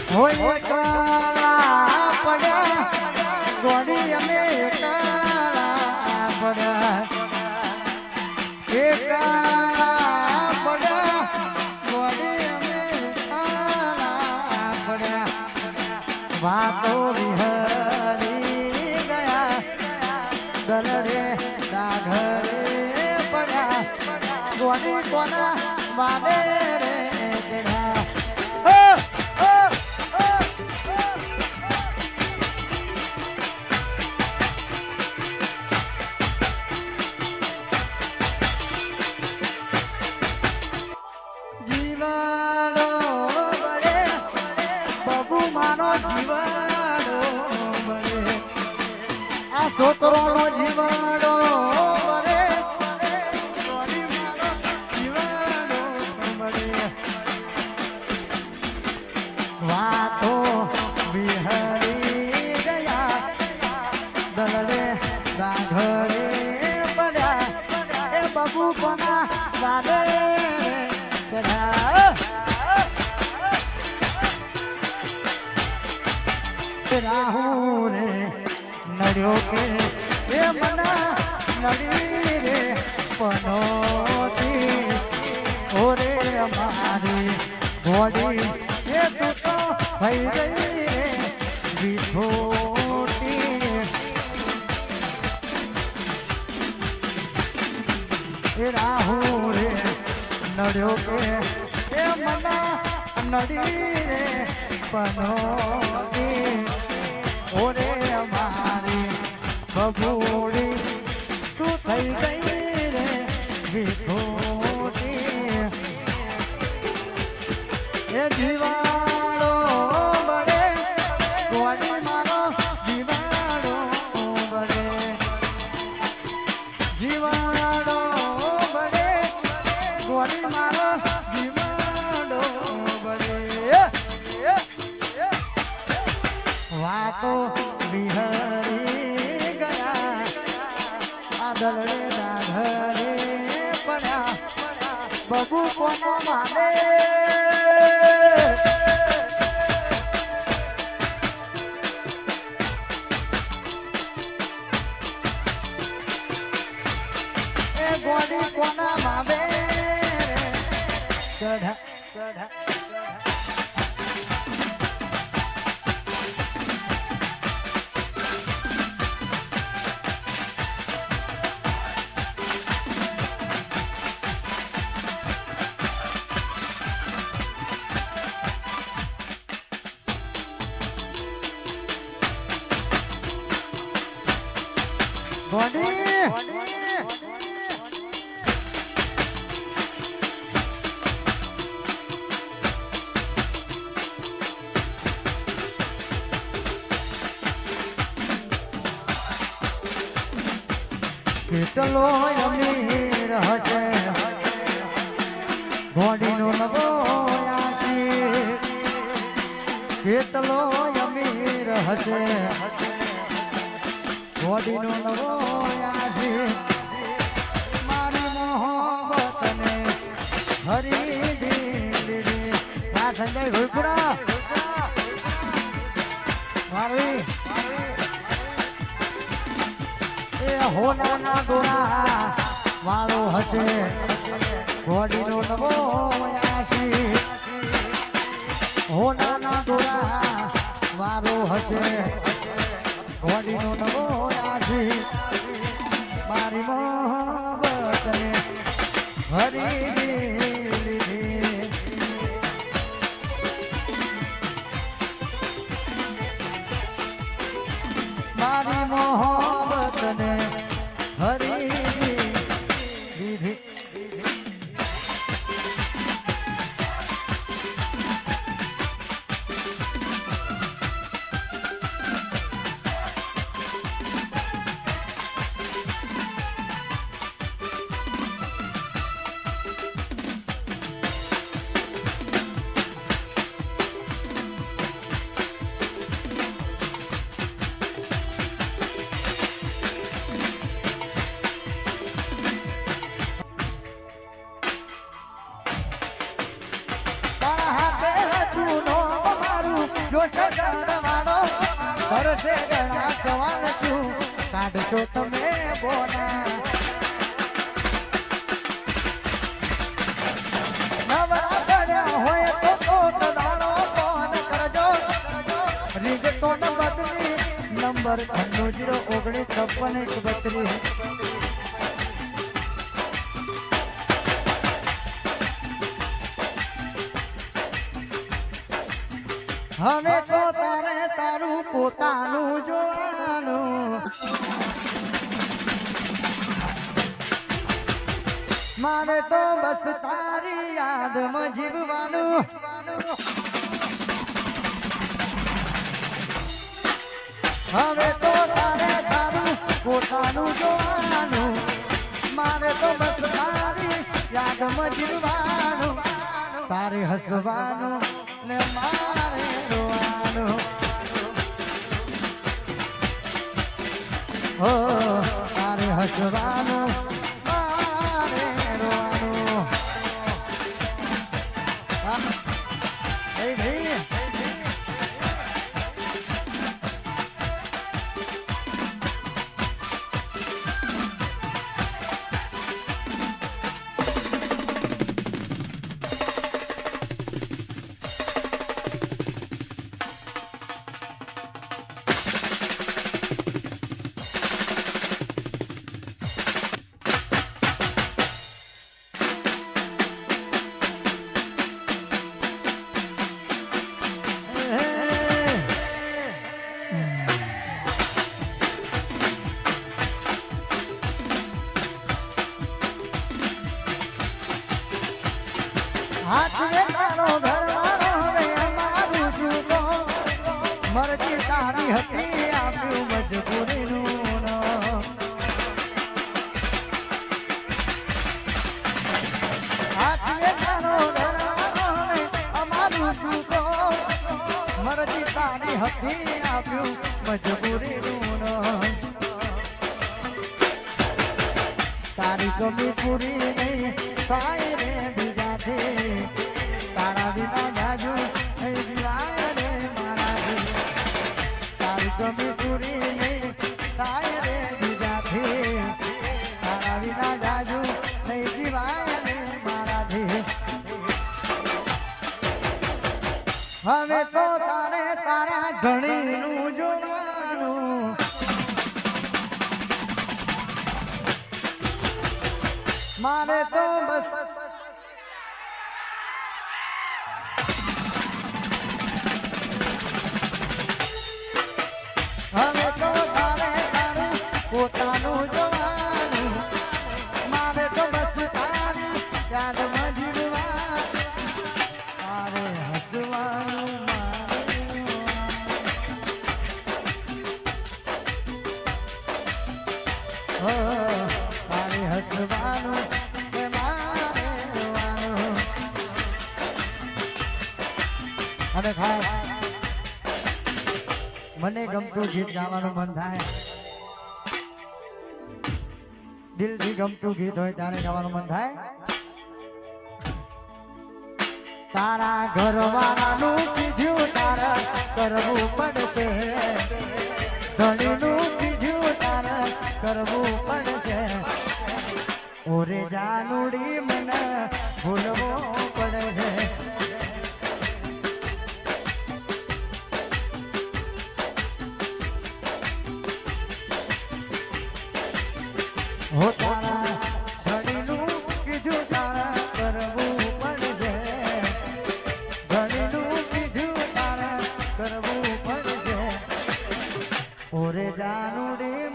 હોય કાળા પડ્યા ગોડી અમે કાળા પડ્યા કાળા પડ્યા ગોડી અમે કાળા પડ્યા વાતો વિહરી ગયા દલરે દાઘરે પડ્યા ગોડી કોના વાદે રે છોકરો નો જીવાડો મરે જીવાડો મરે વાતો વિહરી ગયા દલરે દાઘરે પડ્યા એ બાબુ કોના વાદે ચઢ્યા રાહુ રે નડ્યો કે એ મના નડી રે પનોતી ઓરે મારી ઘોડી એ તું તો થઈ ગઈ રે વિઠોટી એ રાહુ રે નડ્યો કે એ મના નડી રે પનોતી ઓરે મારી બબુડી તું થઈ ગઈ રે વિઠોટી એ જીવાડો બળે ગોડી મારો જીવાડો બળે જીવાડો બળે ગોડી મારો જીવાડો બળે વાતો વિહરી ગયા આદરે દાઘરે પડ્યા બબુ કોનો માને એ ગોડી કોના માવે ચઢા ચઢા કેટલો અમીર હશે ઘોડીનો નવો આશી કેટલો અમીર હશે ઘોડીનો નવો આશી મારી મોહબ્બતને હરી દીધી આ સંજય ભૂલપુરા મારી હોનાના ગોળા વાળો હશે ઘોડીનો નવો આશી હોનાના ગોળા વાળો હશે ઘોડીનો નવો આશી મારી મોહબ્બતને હરી દીધી મારી મોહબ્બતને હરી દીધી જો સગડવાળો કરશે ઘણા સવાલ છું કાઢશો તમે બોના નવરા હોય તો દાડો ફોન કરજો રીંગટોન બદલી નંબર 9609565132 હવે તો તારે તારું પોતાનું જોવાનું મારે તો બસ તારી યાદમાં જીવવાનું હવે તો તારે તારું પોતાનું જોવાનું મારે તો બસ તારી યાદમાં જીવવાનું તારે હસવાનું ને મારે રોવાનું હો તારે હસવાનું મારે રોવાનું એ ભાઈ હાથે તારો ઘરવાળો હવે અમારું શું તો મરજી તારી હતી આપ્યું મજબૂરીનું હાથે તારો ઘરવાળો હવે અમારું શું તો મરજી તારી હતી આપ્યું મજબૂરીનું તારી કમી પૂરી નહીં થાય રે બીજાથી તારા વિના જાજુ થઈ જીવાય રે મારાથી તારી કમી પૂરી નહીં થાય રે બીજાથી તારા વિના જાજુ થઈ જીવાય રે મારાથી હવે તો તારે તારા ધણીનું જોવાનું મારે તો બસ હવે તો તારે તારું પોતાનું જોવાનું મારે તો બસ તારી યાદમાં જીવવા તારે હસવાનું મારે હસવાનું અને ખાસ મને ગમતું ગીત ગાવાનું મન થાય દિલથી ગમતું ગીત હોય ત્યારે ગાવાનું મન થાય તારા ઘરવાળાનું કીધું તારા કરવું પડશે ધણીનું કીધું તારા કરવું પડશે ઓરે જાનુડી મને ભૂલવો પડશે હો તારા ધણીનું કીધું તારા કરવું પડશે ધણીનું કીધું તારા કરવું પડશે ઓરે જાનુડી